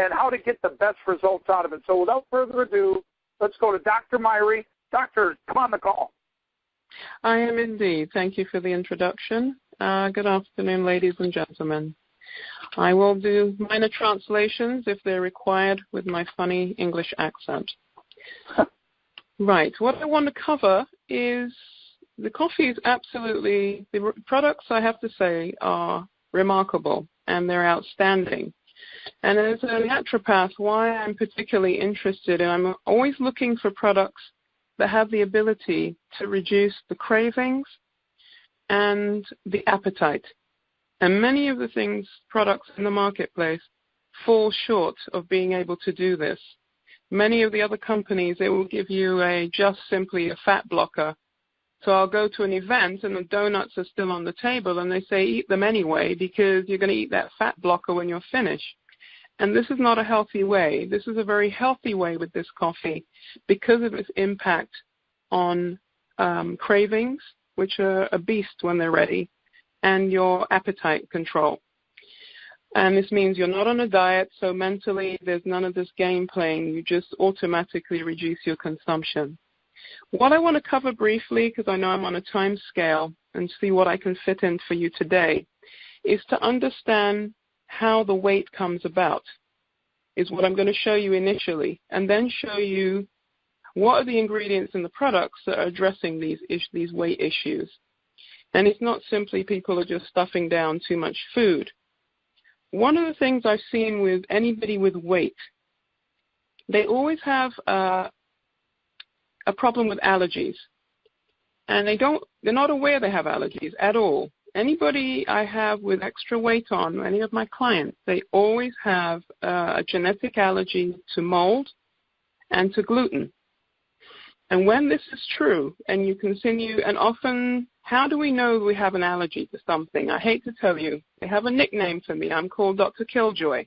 and how to get the best results out of it. So without further ado, let's go to Dr. Myrie. Doctor, come on the call. I am indeed. Thank you for the introduction. Good afternoon, ladies and gentlemen. I will do minor translations if they're required with my funny English accent. Right. What I want to cover is the coffee is absolutely, the products I have to say are remarkable and they're outstanding. And as a naturopath, why I'm particularly interested, and I'm always looking for products that have the ability to reduce the cravings and the appetite. And many of the products in the marketplace fall short of being able to do this. Many of the other companies, they will give you just simply a fat blocker. So I'll go to an event and the donuts are still on the table and they say eat them anyway because you're going to eat that fat blocker when you're finished. And this is not a healthy way. This is a very healthy way with this coffee because of its impact on cravings, which are a beast when they're ready, and your appetite control. And this means you're not on a diet, so mentally there's none of this game playing. You just automatically reduce your consumption. What I want to cover briefly, because I know I'm on a time scale, and see what I can fit in for you today, is to understand how the weight comes about, is what I'm going to show you initially, and then show you what are the ingredients in the products that are addressing these weight issues. And it's not simply people are just stuffing down too much food. One of the things I've seen with anybody with weight, they always have a problem with allergies. And they're not aware they have allergies at all. Anybody I have with extra weight on, any of my clients, they always have a genetic allergy to mold and to gluten. And when this is true, and you continue, and often, how do we know we have an allergy to something? I hate to tell you. They have a nickname for me. I'm called Dr. Killjoy,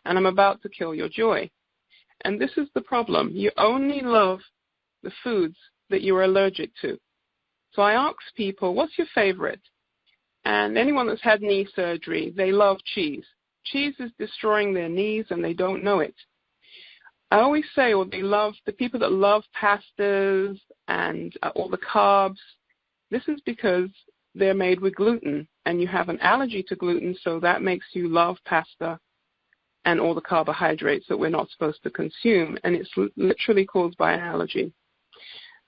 and I'm about to kill your joy. And this is the problem. You only love the foods that you're allergic to. So I ask people, what's your favorite? And anyone that's had knee surgery, they love cheese. Cheese is destroying their knees, and they don't know it. I always say, they love the people that love pastas and all the carbs. This is because they're made with gluten, and you have an allergy to gluten, so that makes you love pasta and all the carbohydrates that we're not supposed to consume, and it's literally caused by an allergy.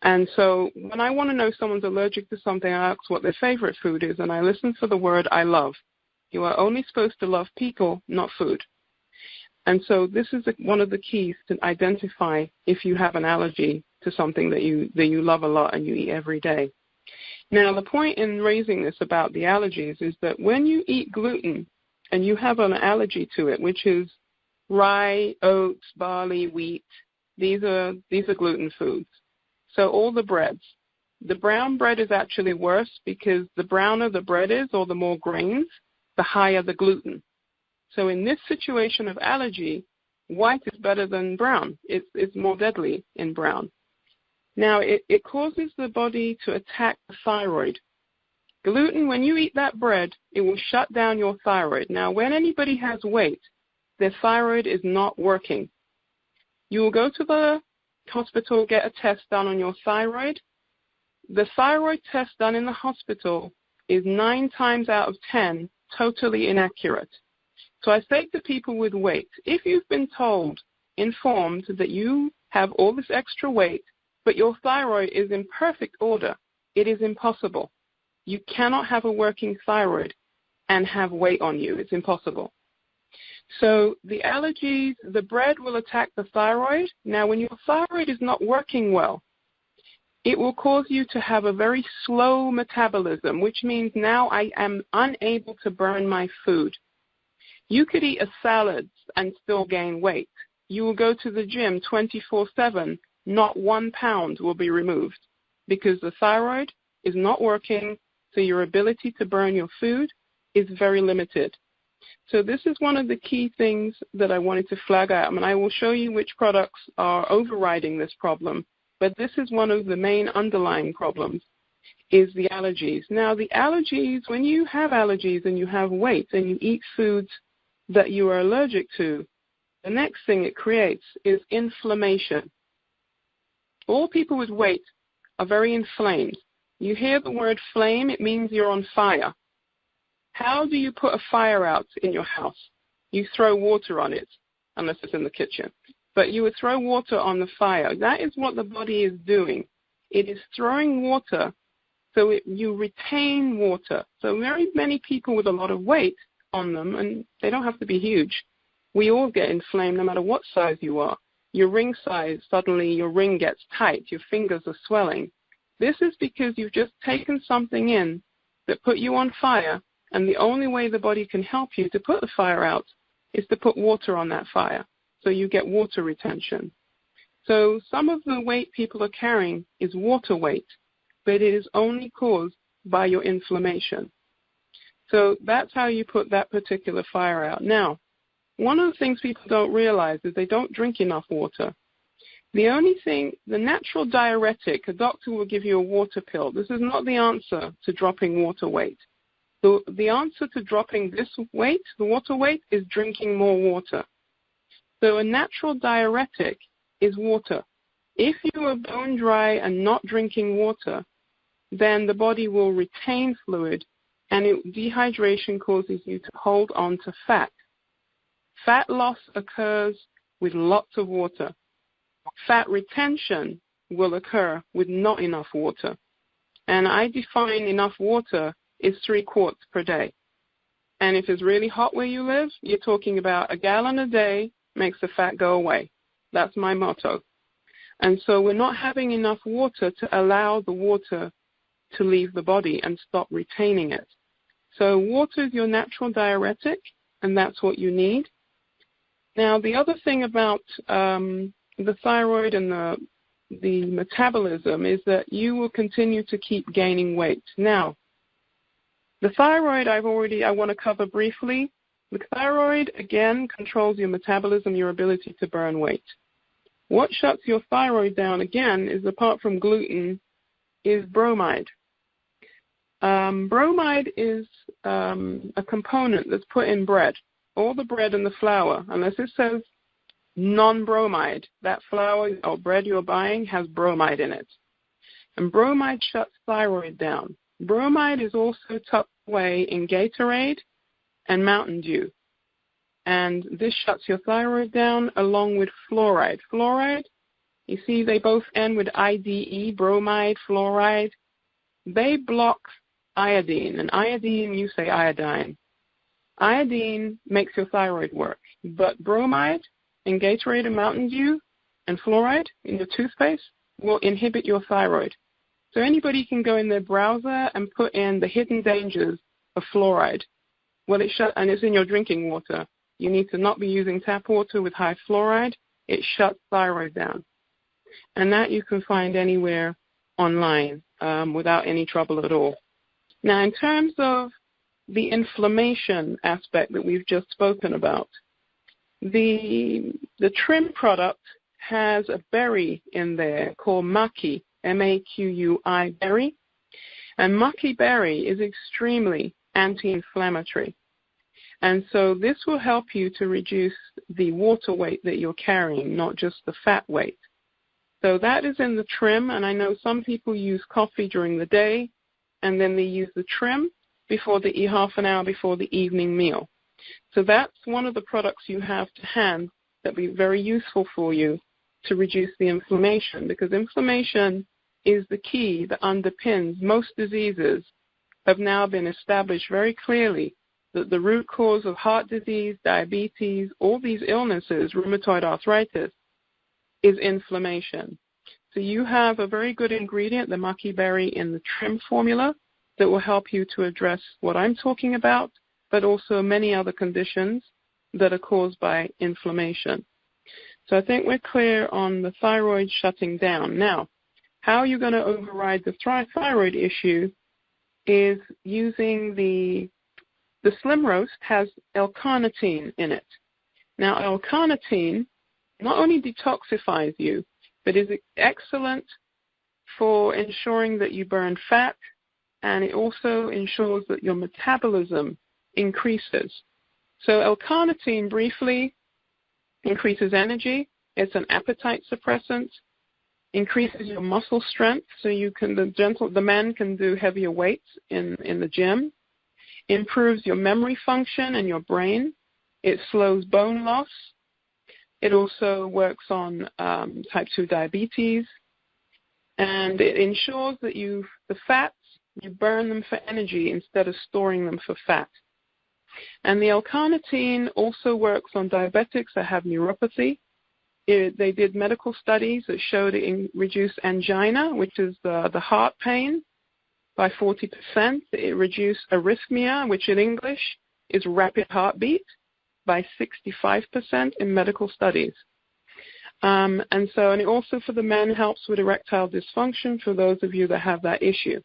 And so when I want to know someone's allergic to something, I ask what their favorite food is, and I listen for the word I love. You are only supposed to love people, not food. And so this is one of the keys to identify if you have an allergy to something that you love a lot and you eat every day. Now, the point in raising this about the allergies is that when you eat gluten and you have an allergy to it, which is rye, oats, barley, wheat, these are gluten foods. So all the breads. The brown bread is actually worse because the browner the bread is, or the more grains, the higher the gluten. So in this situation of allergy, white is better than brown. It's more deadly in brown. Now, it causes the body to attack the thyroid. Gluten, when you eat that bread, it will shut down your thyroid. Now, when anybody has weight, their thyroid is not working. You will go to the hospital, get a test done on your thyroid. The thyroid test done in the hospital is 9 times out of 10 totally inaccurate. So I say to people with weight, if you've been informed that you have all this extra weight, but your thyroid is in perfect order, it is impossible. You cannot have a working thyroid and have weight on you. It's impossible. So the allergies, the bread will attack the thyroid. Now, when your thyroid is not working well, it will cause you to have a very slow metabolism, which means now I am unable to burn my food. You could eat a salad and still gain weight. You will go to the gym 24/7, not 1 pound will be removed because the thyroid is not working, so your ability to burn your food is very limited. So this is one of the key things that I wanted to flag out, and I will show you which products are overriding this problem, but this is one of the main underlying problems, is the allergies. Now, the allergies, when you have allergies and you have weight and you eat foods that you are allergic to, the next thing it creates is inflammation. All people with weight are very inflamed. You hear the word flame, it means you're on fire. How do you put a fire out in your house? You throw water on it, unless it's in the kitchen. But you would throw water on the fire. That is what the body is doing. It is throwing water so you retain water. So very many people with a lot of weight on them, and they don't have to be huge. We all get inflamed no matter what size you are. Your ring size, suddenly your ring gets tight, your fingers are swelling. This is because you've just taken something in that put you on fire, and the only way the body can help you to put the fire out is to put water on that fire, so you get water retention. So some of the weight people are carrying is water weight, but it is only caused by your inflammation. So that's how you put that particular fire out. Now, one of the things people don't realize is they don't drink enough water. The only thing, the natural diuretic, a doctor will give you a water pill. This is not the answer to dropping water weight. The answer to dropping this weight, the water weight, is drinking more water. So a natural diuretic is water. If you are bone dry and not drinking water, then the body will retain fluid, and dehydration causes you to hold on to fat. Fat loss occurs with lots of water. Fat retention will occur with not enough water. And I define enough water is 3 quarts per day. And if it's really hot where you live, you're talking about 1 gallon a day makes the fat go away. That's my motto. And so we're not having enough water to allow the water to leave the body and stop retaining it. So water is your natural diuretic, and that's what you need. Now, the other thing about the thyroid and the metabolism is that you will continue to keep gaining weight. Now, the thyroid I want to cover briefly. The thyroid, again, controls your metabolism, your ability to burn weight. What shuts your thyroid down, again, is apart from gluten, is bromide. Bromide is a component that's put in bread. All the bread and the flour, unless it says non-bromide, that flour or bread you're buying has bromide in it. And bromide shuts thyroid down. Bromide is also tucked away in Gatorade and Mountain Dew. And this shuts your thyroid down along with fluoride. Fluoride, you see they both end with IDE, bromide, fluoride. They block iodine. And iodine, you say iodine. Iodine makes your thyroid work. But bromide in Gatorade and Mountain Dew and fluoride in your toothpaste will inhibit your thyroid. So anybody can go in their browser and put in the hidden dangers of fluoride. Well, and it's in your drinking water. You need to not be using tap water with high fluoride. It shuts thyroid down. And that you can find anywhere online without any trouble at all. Now, in terms of the inflammation aspect that we've just spoken about, the trim product has a berry in there called maqui, M-A-Q-U-I berry. And maqui berry is extremely anti-inflammatory. And so this will help you to reduce the water weight that you're carrying, not just the fat weight. So that is in the trim, and I know some people use coffee during the day, and then they use the trim before they eat, half an hour before the evening meal. So that's one of the products you have to hand that will be very useful for you to reduce the inflammation, because inflammation is the key that underpins most diseases. Have now been established very clearly that the root cause of heart disease, diabetes, all these illnesses, rheumatoid arthritis, is inflammation. So you have a very good ingredient, the maqui berry, in the trim formula that will help you to address what I'm talking about, but also many other conditions that are caused by inflammation. So I think we're clear on the thyroid shutting down. Now, how you're going to override the thyroid issue is using the Slim Roast has L-carnitine in it. Now, L-carnitine not only detoxifies you, but is excellent for ensuring that you burn fat, and it also ensures that your metabolism increases. So L-carnitine, briefly, increases energy. It's an appetite suppressant. Increases your muscle strength, so the man can do heavier weights in the gym. Improves your memory function and your brain. It slows bone loss. It also works on type 2 diabetes, and it ensures that the fats, you burn them for energy instead of storing them for fat. And the L-carnitine also works on diabetics that have neuropathy. They did medical studies that showed it reduced angina, which is the heart pain, by 40%. It reduced arrhythmia, which in English is rapid heartbeat, by 65% in medical studies. And it also for the men helps with erectile dysfunction for those of you that have that issue.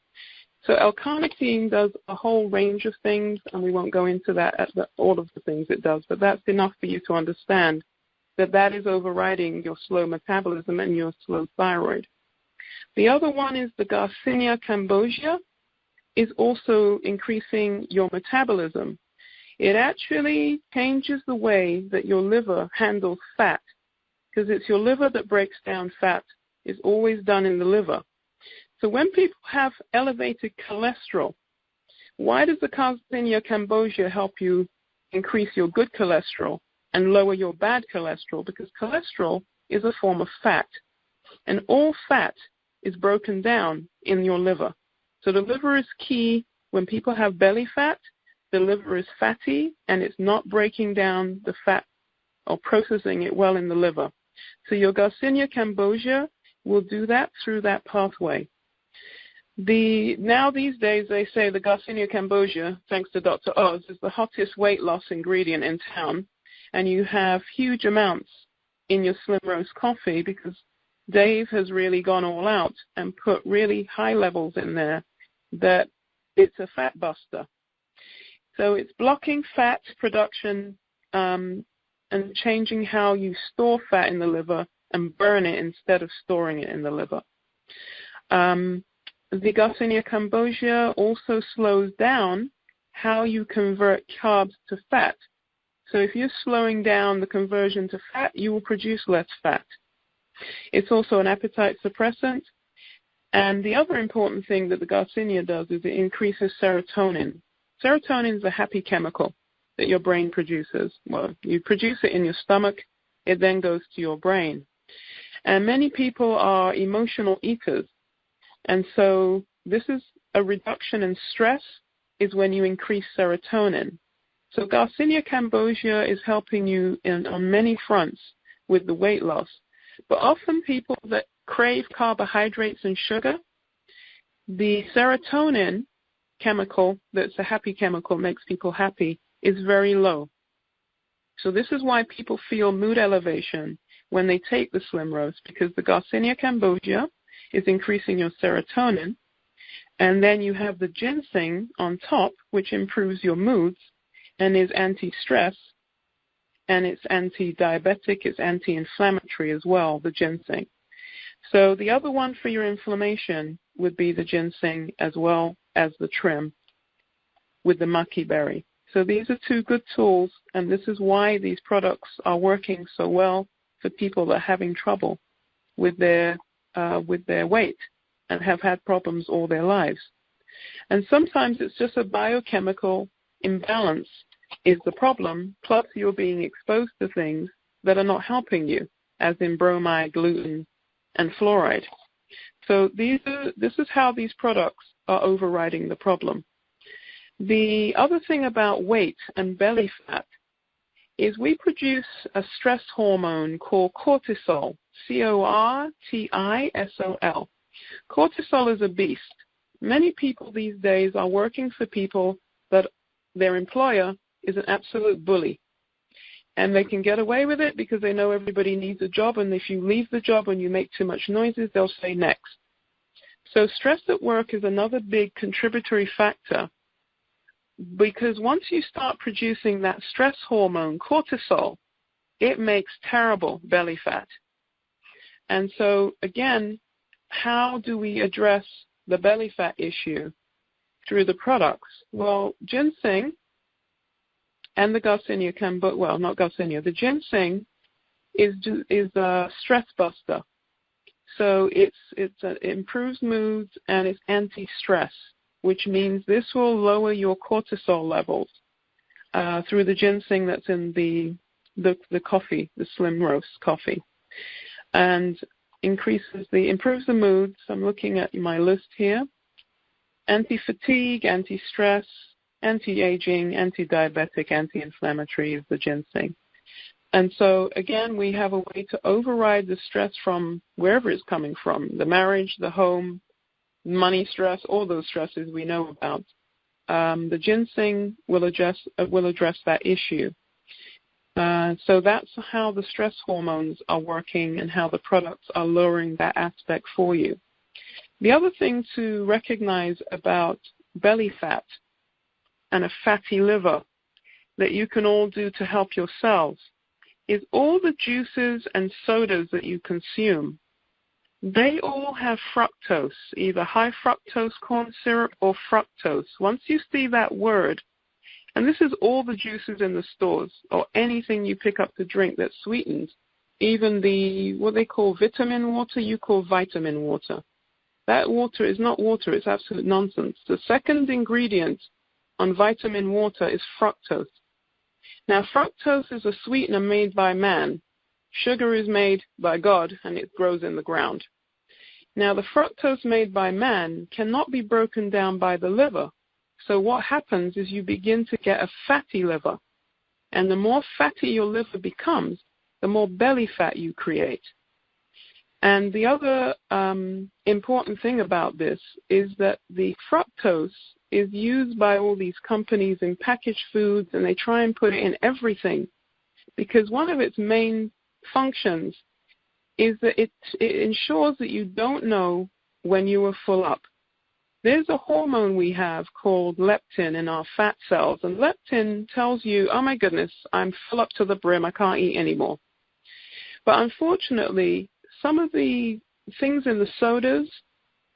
So L-carnitine does a whole range of things, and we won't go into that all of the things it does, but that's enough for you to understand that is overriding your slow metabolism and your slow thyroid. The other one is the Garcinia cambogia, is also increasing your metabolism. It actually changes the way that your liver handles fat, because it's your liver that breaks down fat. It's always done in the liver. So when people have elevated cholesterol, why does the Garcinia cambogia help you increase your good cholesterol and lower your bad cholesterol? Because cholesterol is a form of fat, and all fat is broken down in your liver. So the liver is key. When people have belly fat, the liver is fatty, and it's not breaking down the fat or processing it well in the liver. So your Garcinia cambogia will do that through that pathway. Now these days they say the Garcinia cambogia, thanks to Dr. Oz, is the hottest weight loss ingredient in town. And you have huge amounts in your Slim Roast coffee because Dave has really gone all out and put really high levels in there that it's a fat buster. So it's blocking fat production and changing how you store fat in the liver and burn it instead of storing it in the liver. The Garcinia cambogia also slows down how you convert carbs to fat. So if you're slowing down the conversion to fat, you will produce less fat. It's also an appetite suppressant. And the other important thing that the Garcinia does is it increases serotonin. Serotonin is a happy chemical that your brain produces. Well, you produce it in your stomach. It then goes to your brain. And many people are emotional eaters. And so this is a reduction in stress is when you increase serotonin. So Garcinia cambogia is helping you on many fronts with the weight loss. But often people that crave carbohydrates and sugar, the serotonin chemical, that's a happy chemical, makes people happy, is very low. So this is why people feel mood elevation when they take the Slim Roast, because the Garcinia cambogia is increasing your serotonin. And then you have the ginseng on top, which improves your moods and is anti-stress, and it's anti-diabetic, it's anti-inflammatory as well, the ginseng. So the other one for your inflammation would be the ginseng as well as the trim with the maki berry. So these are two good tools, and this is why these products are working so well for people that are having trouble with their weight and have had problems all their lives. And sometimes it's just a biochemical imbalance is the problem, plus you're being exposed to things that are not helping you, as in bromide, gluten, and fluoride. So this is how these products are overriding the problem. The other thing about weight and belly fat is we produce a stress hormone called cortisol, Cortisol. Cortisol is a beast. Many people these days are working for people that their employer is an absolute bully. And they can get away with it because they know everybody needs a job, and if you leave the job and you make too much noises, they'll say next. So stress at work is another big contributory factor, because once you start producing that stress hormone, cortisol, it makes terrible belly fat. And so, again, how do we address the belly fat issue? Through the products. Well, ginseng and the Garcinia cambogia, well, not Garcinia, the ginseng is a stress buster. So it improves moods and it's anti-stress, which means this will lower your cortisol levels through the ginseng that's in the coffee, the slim roast coffee, and improves the moods. I'm looking at my list here: anti-fatigue, anti-stress, anti-aging, anti-diabetic, anti-inflammatory is the ginseng. And so, again, we have a way to override the stress from wherever it's coming from, the marriage, the home, money stress, all those stresses we know about. The ginseng will address that issue. So that's how the stress hormones are working and how the products are lowering that aspect for you. The other thing to recognize about belly fat and a fatty liver that you can all do to help yourselves is all the juices and sodas that you consume. They all have fructose, either high fructose corn syrup or fructose. Once you see that word, and this is all the juices in the stores or anything you pick up to drink that's sweetened, even what they call vitamin water, you call vitamin water. That water is not water, it's absolute nonsense. The second ingredient on vitamin water is fructose. Now, fructose is a sweetener made by man. Sugar is made by God, and it grows in the ground. Now, the fructose made by man cannot be broken down by the liver. So what happens is you begin to get a fatty liver. And the more fatty your liver becomes, the more belly fat you create. And the other important thing about this is that the fructose is used by all these companies in packaged foods, and they try and put it in everything because one of its main functions is that it ensures that you don't know when you are full up. There's a hormone we have called leptin in our fat cells, and leptin tells you, oh my goodness, I'm full up to the brim, I can't eat anymore. But unfortunately, some of the things in the sodas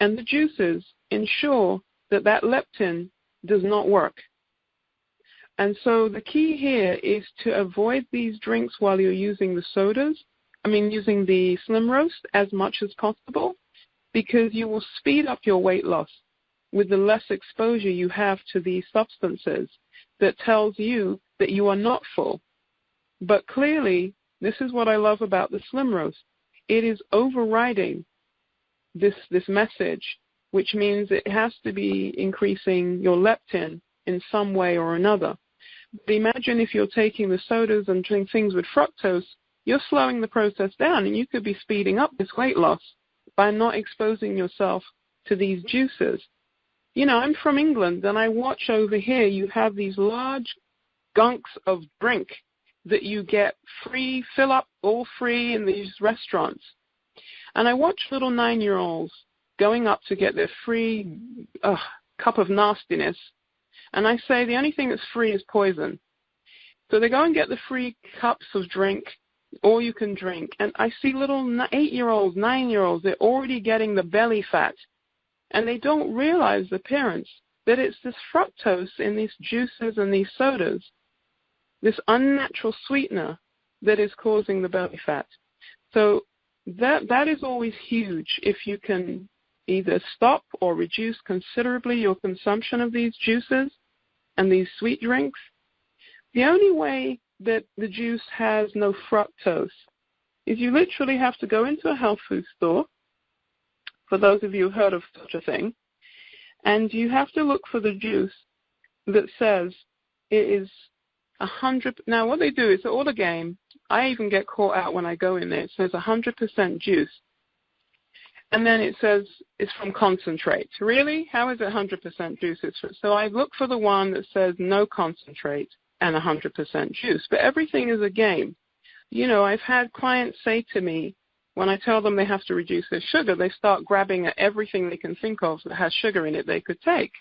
and the juices ensure that leptin does not work. And so the key here is to avoid these drinks while you're using using the slim roast as much as possible, because you will speed up your weight loss with the less exposure you have to these substances that tells you that you are not full. But clearly, this is what I love about the slim roast. It is overriding this message, which means it has to be increasing your leptin in some way or another. But imagine if you're taking the sodas and doing things with fructose, you're slowing the process down, and you could be speeding up this weight loss by not exposing yourself to these juices. You know, I'm from England, and I watch over here, you have these large gunks of drink that you get free, fill up all free in these restaurants. And I watch little 9-year-olds going up to get their free cup of nastiness. And I say the only thing that's free is poison. So they go and get the free cups of drink, all you can drink. And I see little 8-year-olds, 9-year-olds, they're already getting the belly fat. And they don't realize, the parents, that it's this fructose in these juices and these sodas, this unnatural sweetener that is causing the belly fat. So that is always huge if you can either stop or reduce considerably your consumption of these juices and these sweet drinks. The only way that the juice has no fructose is you literally have to go into a health food store, for those of you who've heard of such a thing, and you have to look for the juice that says it is 100. Now, what they do is all a game. I even get caught out when I go in there. It says 100% juice. And then it says it's from concentrate. Really? How is it 100% juice? So I look for the one that says no concentrate and 100% juice. But everything is a game. You know, I've had clients say to me, when I tell them they have to reduce their sugar, they start grabbing at everything they can think of that has sugar in it they could take.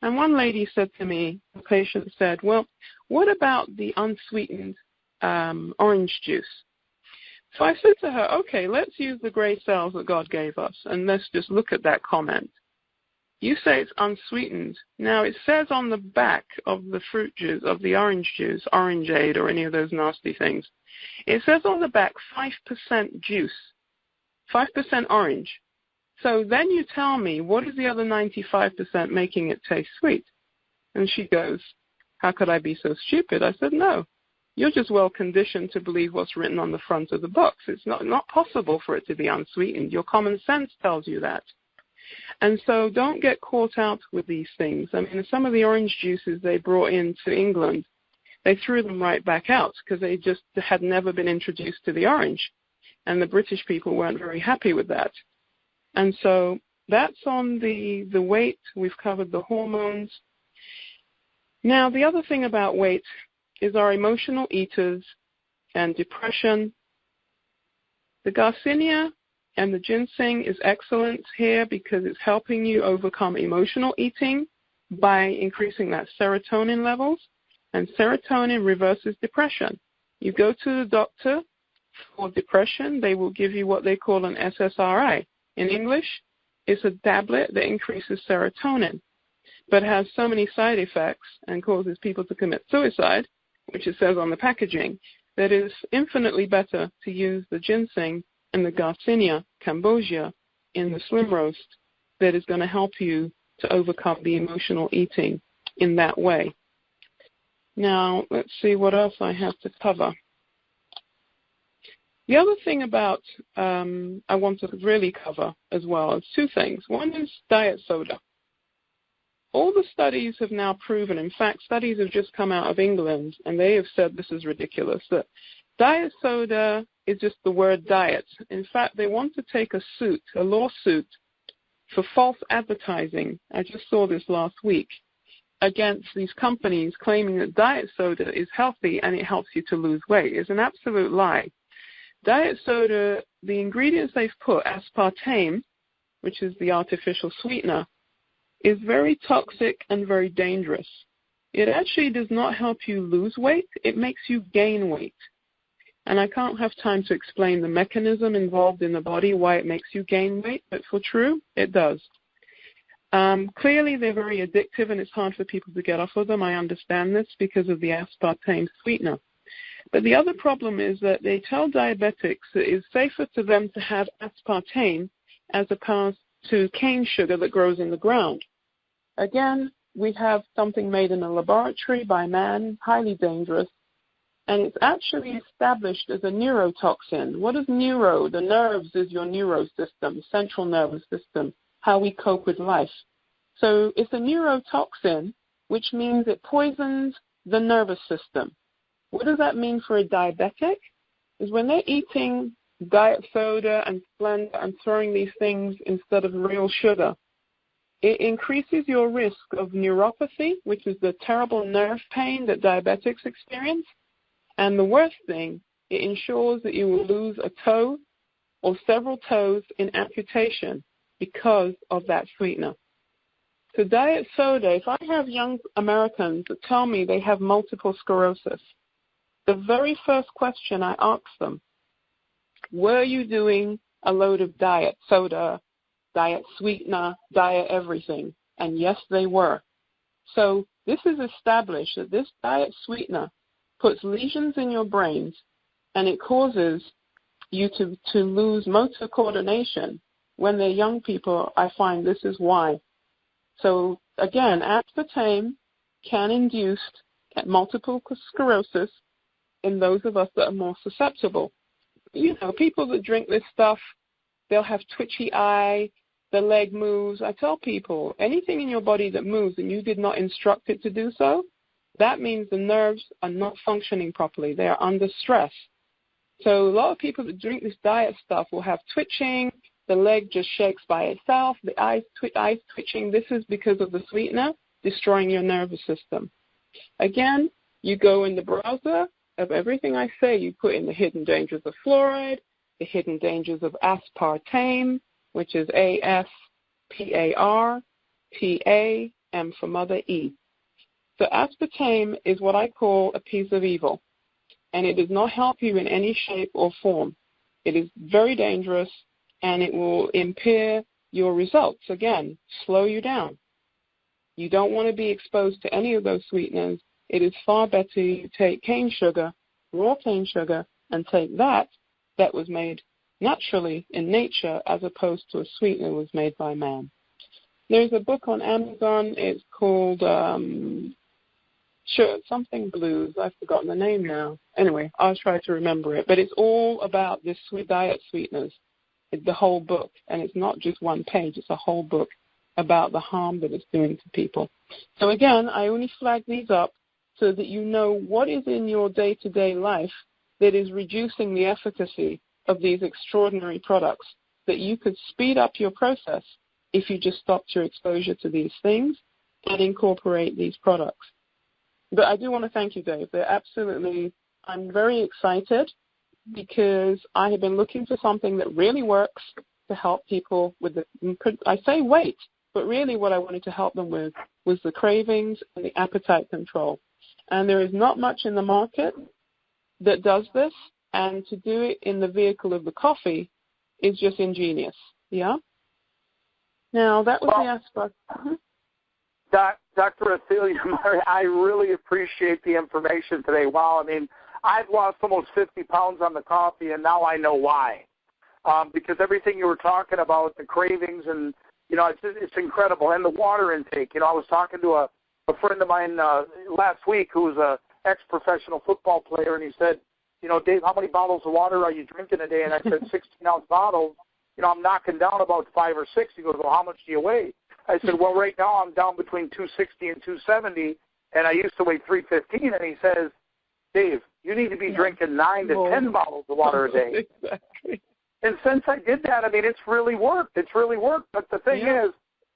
And one lady said to me, the patient said, well, what about the unsweetened orange juice? So I said to her, okay, let's use the gray cells that God gave us, and let's just look at that comment. You say it's unsweetened. Now, it says on the back of the fruit juice, of the orange juice, Orangeade or any of those nasty things, It says on the back 5% juice, 5% orange. So then you tell me, what is the other 95% making it taste sweet? And she goes, how could I be so stupid? I said, no. You're just well conditioned to believe what's written on the front of the box. It's not possible for it to be unsweetened. Your common sense tells you that. And so don't get caught out with these things. I mean, some of the orange juices they brought into England, they threw them right back out because they just had never been introduced to the orange. And the British people weren't very happy with that. And so that's on the weight. We've covered the hormones. Now, the other thing about weight is our emotional eaters and depression. The Garcinia and the ginseng is excellent here because it's helping you overcome emotional eating by increasing that serotonin levels. And serotonin reverses depression. You go to the doctor for depression, they will give you what they call an SSRI. In English, it's a tablet that increases serotonin, but has so many side effects and causes people to commit suicide, which it says on the packaging, that it is infinitely better to use the ginseng and the Garcinia cambogia in the slim roast that is going to help you to overcome the emotional eating in that way. Now, let's see what else I have to cover. The other thing about I want to really cover as well is two things. One is diet soda. All the studies have now proven, in fact, studies have just come out of England, and they have said this is ridiculous, that diet soda is just the word diet. In fact, they want to take a lawsuit for false advertising. I just saw this last week, against these companies claiming that diet soda is healthy and it helps you to lose weight. It's an absolute lie. Diet soda, the ingredients they've put, aspartame, which is the artificial sweetener, is very toxic and very dangerous. It actually does not help you lose weight. It makes you gain weight. And I can't have time to explain the mechanism involved in the body, why it makes you gain weight, but for true, it does. Clearly, they're very addictive, and it's hard for people to get off of them. I understand this because of the aspartame sweetener. But the other problem is that they tell diabetics that it's safer to them to have aspartame as opposed to cane sugar that grows in the ground. Again, we have something made in a laboratory by man, highly dangerous, and it's actually established as a neurotoxin. What is neuro? The nerves is your neurosystem, central nervous system, how we cope with life. So it's a neurotoxin, which means it poisons the nervous system. What does that mean for a diabetic? Is when they're eating diet soda and Splenda and throwing these things instead of real sugar, it increases your risk of neuropathy, which is the terrible nerve pain that diabetics experience. And the worst thing, it ensures that you will lose a toe or several toes in amputation because of that sweetener. So diet soda, if I have young Americans that tell me they have multiple sclerosis, the very first question I ask them, were you doing a load of diet soda, diet sweetener, diet everything? And yes, they were. So this is established that this diet sweetener puts lesions in your brains, and it causes you to lose motor coordination. When they're young people, I find this is why. So again, aspartame can induce multiple sclerosis in those of us that are more susceptible. You know, people that drink this stuff, they'll have twitchy eye, the leg moves. I tell people, anything in your body that moves and you did not instruct it to do so, that means the nerves are not functioning properly. They are under stress. So a lot of people that drink this diet stuff will have twitching, the leg just shakes by itself, the eyes twitching. This is because of the sweetener destroying your nervous system. Again, you go in the browser of everything I say, you put in the hidden dangers of fluoride, the hidden dangers of aspartame, which is A-S-P-A-R-T-A, M for mother, E. So aspartame is what I call a piece of evil, and it does not help you in any shape or form. It is very dangerous, and it will impair your results. Again, slow you down. You don't want to be exposed to any of those sweeteners. It is far better you take cane sugar, raw cane sugar, and take that was made naturally in nature as opposed to a sweetener was made by man. There's a book on Amazon. It's called something Blues. I've forgotten the name now. Anyway, I'll try to remember it. But it's all about this diet sweeteners. It's the whole book, and it's not just one page. It's a whole book about the harm that it's doing to people. So again, I only flag these up so that you know what is in your day-to-day life that is reducing the efficacy of these extraordinary products, that you could speed up your process if you just stopped your exposure to these things and incorporate these products. But I do want to thank you, Dave. I'm very excited because I have been looking for something that really works to help people with I say weight, but really what I wanted to help them with was the cravings and the appetite control. And there is not much in the market that does this, and to do it in the vehicle of the coffee is just ingenious, yeah? Now, that was the aspect. Dr. Athelia, I really appreciate the information today. Wow, I mean, I've lost almost 50 pounds on the coffee, and now I know why. Because everything you were talking about, the cravings, and, you know, it's incredible. And the water intake. You know, I was talking to a friend of mine last week who was a ex-professional football player, and he said, you know, Dave, how many bottles of water are you drinking a day? And I said, 16-ounce bottles. You know, I'm knocking down about 5 or 6. He goes, well, how much do you weigh? I said, well, right now I'm down between 260 and 270, and I used to weigh 315. And he says, Dave, you need to be drinking 9 to 10 bottles of water a day. Exactly. And since I did that, I mean, it's really worked. It's really worked. But the thing is,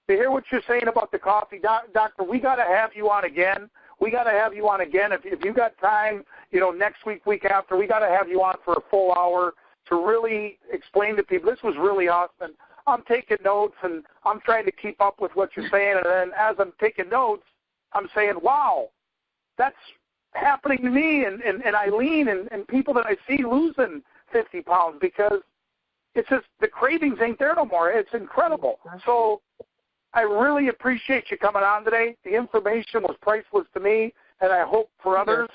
to hear what you're saying about the coffee, Doctor, we got to have you on again. We got to have you on again. If you got time, you know, next week, week after, we got to have you on for a full hour to really explain to people. This was really awesome. I'm taking notes, and I'm trying to keep up with what you're saying. And then as I'm taking notes, I'm saying, wow, that's happening to me and Eileen and people that I see losing 50 pounds because it's just the cravings ain't there no more. It's incredible. So I really appreciate you coming on today. The information was priceless to me, and I hope for others.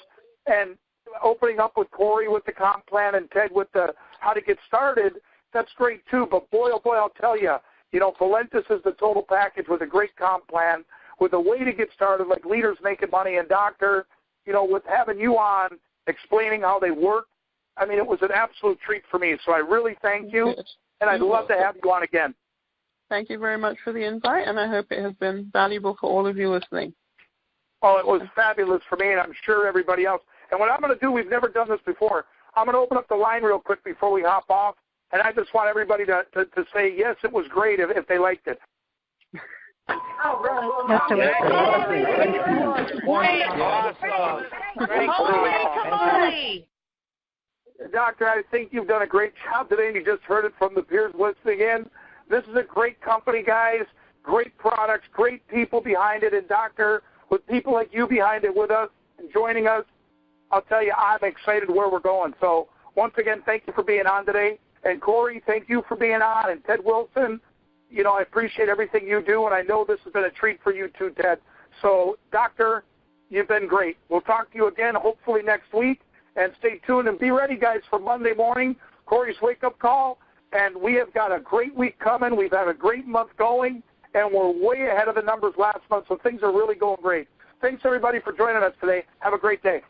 And opening up with Corey with the comp plan and Ted with the how to get started, that's great too. But boy, oh boy, I'll tell you, you know, Valentus is the total package with a great comp plan, with a way to get started, like Leaders Making Money, and Doctor, you know, with having you on, explaining how they work. I mean, it was an absolute treat for me. So I really thank you, and I'd love to have you on again. Thank you very much for the invite, and I hope it has been valuable for all of you listening. Oh, it was fabulous for me, and I'm sure everybody else. And what I'm going to do, we've never done this before, I'm going to open up the line real quick before we hop off, and I just want everybody to say, yes, it was great if they liked it. Awesome. Doctor, I think you've done a great job today. You just heard it from the peers listening in. This is a great company, guys, great products, great people behind it. And, Doctor, with people like you behind it with us and joining us, I'll tell you, I'm excited where we're going. So, once again, thank you for being on today. And, Corey, thank you for being on. And Ted Wilson, you know, I appreciate everything you do, and I know this has been a treat for you too, Ted. So, Doctor, you've been great. We'll talk to you again hopefully next week. And stay tuned and be ready, guys, for Monday morning, Corey's wake-up call. And we have got a great week coming. We've had a great month going, and we're way ahead of the numbers last month, so things are really going great. Thanks, everybody, for joining us today. Have a great day.